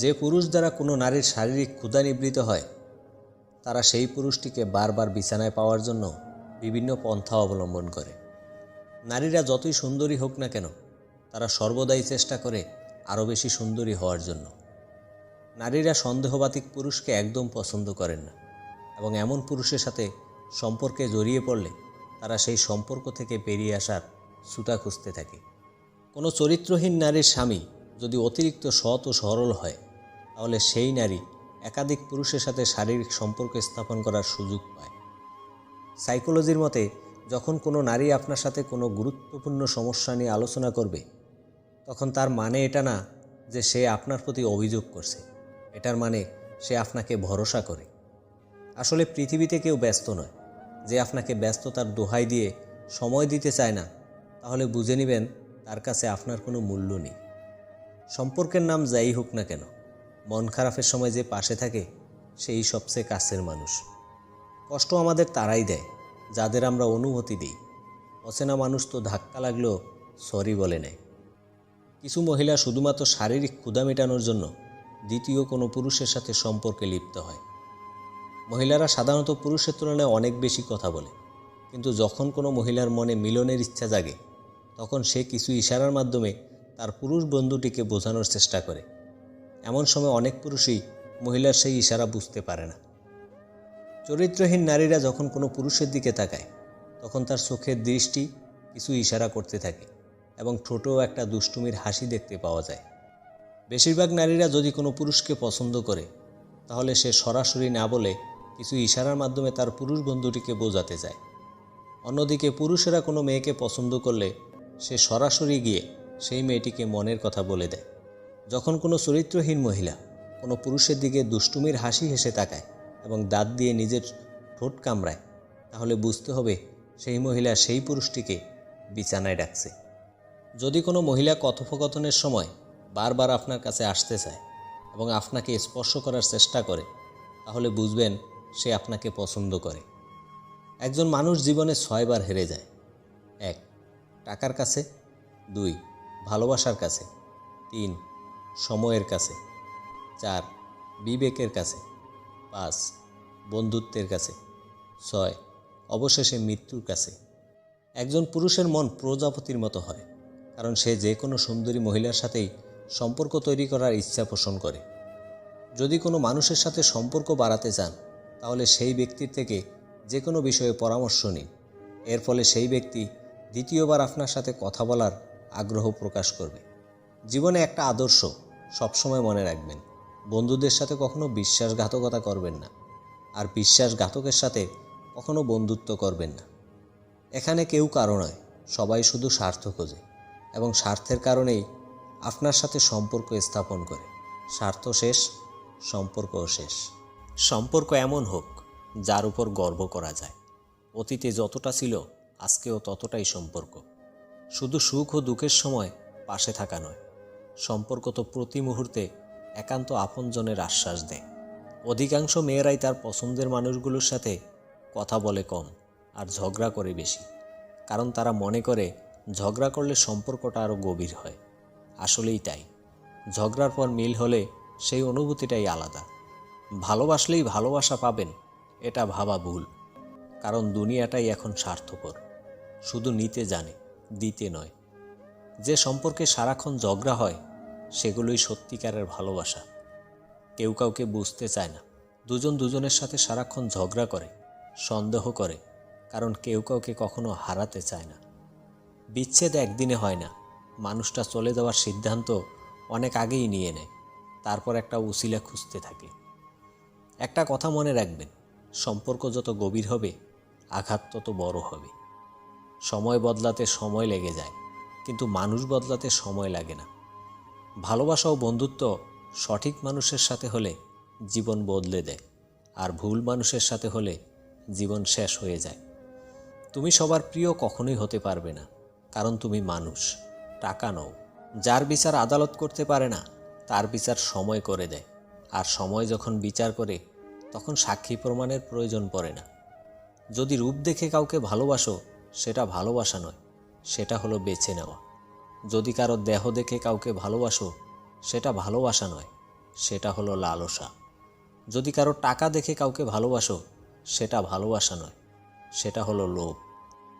যে পুরুষ দ্বারা কোনো নারীর শারীরিক ক্ষুধা নিবৃত হয়, তারা সেই পুরুষটিকে বারবার বিছানায় পাওয়ার জন্য বিভিন্ন পন্থা অবলম্বন করে। নারীরা যতই সুন্দরী হোক না কেন, তারা সর্বদাই চেষ্টা করে আরও বেশি সুন্দরী হওয়ার জন্য। নারীরা সন্দেহবাতিক পুরুষকে একদম পছন্দ করেন না, এবং এমন পুরুষের সাথে সম্পর্কে জড়িয়ে পড়লে তারা সেই সম্পর্ক থেকে বেরিয়ে আসার ছুতা খুঁজতে থাকে। কোনো চরিত্রহীন নারীর স্বামী যদি অতিরিক্ত সৎ ও সরল হয়, তাহলে সেই নারী একাধিক পুরুষের সাথে শারীরিক সম্পর্ক স্থাপন করার সুযোগ পায়। সাইকোলজির মতে, যখন কোনো নারী আপনার সাথে কোনো গুরুত্বপূর্ণ সমস্যা নিয়ে আলোচনা করবে, তখন তার মানে এটা না যে সে আপনার প্রতি অভিযোগ করছে, এটার মানে সে আপনাকে ভরসা করে। আসলে পৃথিবীতে কেউ ব্যস্ত নয়। যে আপনাকে ব্যস্ততার দোহাই দিয়ে সময় দিতে চায় না, তাহলে বুঝে নেবেন তার কাছে আপনার কোনো মূল্য নেই। সম্পর্কের নাম যাই হোক না কেন, মন খারাপের সময় যে পাশে থাকে, সেই সবচেয়ে কাছের মানুষ। কষ্ট আমাদের তারাই দেয় যাদের আমরা অনুভূতি দিই। অচেনা মানুষ তো ধাক্কা লাগলেও সরি বলে নেয়। কিছু মহিলা শুধুমাত্র শারীরিক ক্ষুধা মেটানোর জন্য দ্বিতীয় কোনো পুরুষের সাথে সম্পর্কে লিপ্ত হয়। মহিলারা সাধারণত পুরুষের তুলনায় অনেক বেশি কথা বলে, কিন্তু যখন কোনো মহিলার মনে মিলনের ইচ্ছা জাগে, তখন সে কিছু ইশারার মাধ্যমে তার পুরুষ বন্ধুটিকে বোঝানোর চেষ্টা করে। এমন সময় অনেক পুরুষই মহিলার সেই ইশারা বুঝতে পারে না। চরিত্রহীন নারীরা যখন কোনো পুরুষের দিকে তাকায়, তখন তার চোখের দৃষ্টি কিছু ইশারা করতে থাকে, এবং ঠোঁটেও একটা দুষ্টুমির হাসি দেখতে পাওয়া যায়। বেশিরভাগ নারীরা যদি কোনো পুরুষকে পছন্দ করে, তাহলে সে সরাসরি না বলে কিছু ইশারার মাধ্যমে তার পুরুষ বন্ধুটিকে বোঝাতে চায়। অন্যদিকে পুরুষেরা কোনো মেয়েকে পছন্দ করলে সে সরাসরি গিয়ে সেই মেয়েটিকে মনের কথা বলে দেয়। যখন কোনো চরিত্রহীন মহিলা কোনো পুরুষের দিকে দুষ্টুমির হাসি হেসে তাকায় এবং দাঁত দিয়ে নিজের ঠোঁট কামড়ায়, তাহলে বুঝতে হবে সেই মহিলা সেই পুরুষটিকে বিছানায় ডাকছে। যদি কোনো মহিলা কথোপকথনের সময় বারবার আপনার কাছে আসতে চায় এবং আপনাকে স্পর্শ করার চেষ্টা করে, তাহলে বুঝবেন সে আপনাকে পছন্দ করে। একজন মানুষ জীবনে 6 বার হেরে যায়। 1. টাকার কাছে, 2. ভালোবাসার কাছে, 3. সময়ের কাছে, 4. বিবেকের কাছে, 5. বন্ধুত্বের কাছে, 6. অবশেষে মৃত্যুর কাছে। একজন পুরুষের মন প্রজাপতির মতো হয়, কারণ সে যে কোনো সুন্দরী মহিলার সাথেই সম্পর্ক তৈরি করার ইচ্ছা পোষণ করে। যদি কোনো মানুষের সাথে সম্পর্ক বাড়াতে চান, তাহলে সেই ব্যক্তির থেকে যে কোনো বিষয়ে পরামর্শ নিন। এর ফলে সেই ব্যক্তি দ্বিতীয়বার আপনার সাথে কথা বলার আগ্রহ প্রকাশ করবে। জীবনে একটা আদর্শ সবসময় মনে রাখবেন: বন্ধুদের সাথে কখনো বিশ্বাসঘাতকতা করবেন না, আর বিশ্বাসঘাতকের সাথে কখনো বন্ধুত্ব করবেন না। এখানে কেউ কারো নয়, সবাই শুধু স্বার্থ খোঁজে, এবং স্বার্থের কারণেই আপনার সাথে সম্পর্ক স্থাপন করে। স্বার্থ শেষ, সম্পর্কও শেষ। সম্পর্ক এমন হোক যার উপর গর্ব করা যায়। অতীতে যতটা ছিল, আজকেও ততটাই সম্পর্ক। শুধু সুখ ও দুঃখের সময় পাশে থাকা নয়, সম্পর্ক তো প্রতি মুহূর্তে একান্ত আপনজনের আশ্বাস দেয়। অধিকাংশ মেয়েরাই তার পছন্দের মানুষগুলোর সাথে কথা বলে কম আর ঝগড়া করে বেশি, কারণ তারা মনে করে ঝগড়া করলে সম্পর্কটা আরও গভীর হয়। আসলেই তাই। ঝগড়ার পর মিল হলে সেই অনুভূতিটাই আলাদা। ভালোবাসলেই ভালোবাসা পাবেন, এটা ভাবা ভুল, কারণ দুনিয়াটাই এখন স্বার্থপর। শুধু নিতে জানে, দিতে নয়। যে সম্পর্কে সারাক্ষণ ঝগড়া হয়, সেগুলোই সত্যিকারের ভালোবাসা। কেউ কাউকে বুঝতে চায় না। দুজন দুজনের সাথে সারাক্ষণ ঝগড়া করে, সন্দেহ করে, কারণ কেউ কাউকে কখনো হারাতে চায় না। বিচ্ছেদ একদিনে হয় না। মানুষটা চলে যাওয়ার সিদ্ধান্ত অনেক আগেই নিয়ে নেয়, তারপর একটা উছিলা খুঁজতে থাকে। একটা কথা মনে রাখবেন: সম্পর্ক যত গভীর হবে, আঘাত তত বড় হবে। সময় বদলাতে সময় লেগে যায়, কিন্তু মানুষ বদলাতে সময় লাগে না। ভালোবাসা ও বন্ধুত্ব সঠিক মানুষের সাথে হলে জীবন বদলে দেয়, আর ভুল মানুষের সাথে হলে জীবন শেষ হয়ে যায়। তুমি সবার প্রিয় কখনোই হতে পারবে না, কারণ তুমি মানুষ, টাকা নও। যার বিচার আদালত করতে পারে না, তার বিচার সময় করে দেয়, আর সময় যখন বিচার করে, তখন সাক্ষী প্রমাণের প্রয়োজন পড়ে না। যদি রূপ দেখে কাউকে ভালোবাসো, সেটা ভালোবাসা নয়, সেটা হলো বেছে নেওয়া। যদি কারো দেহ দেখে কাউকে ভালোবাসো, সেটা ভালোবাসা নয়, সেটা হলো লালসা। যদি কারো টাকা দেখে কাউকে ভালোবাসো, সেটা ভালোবাসা নয়, সেটা হলো লোভ।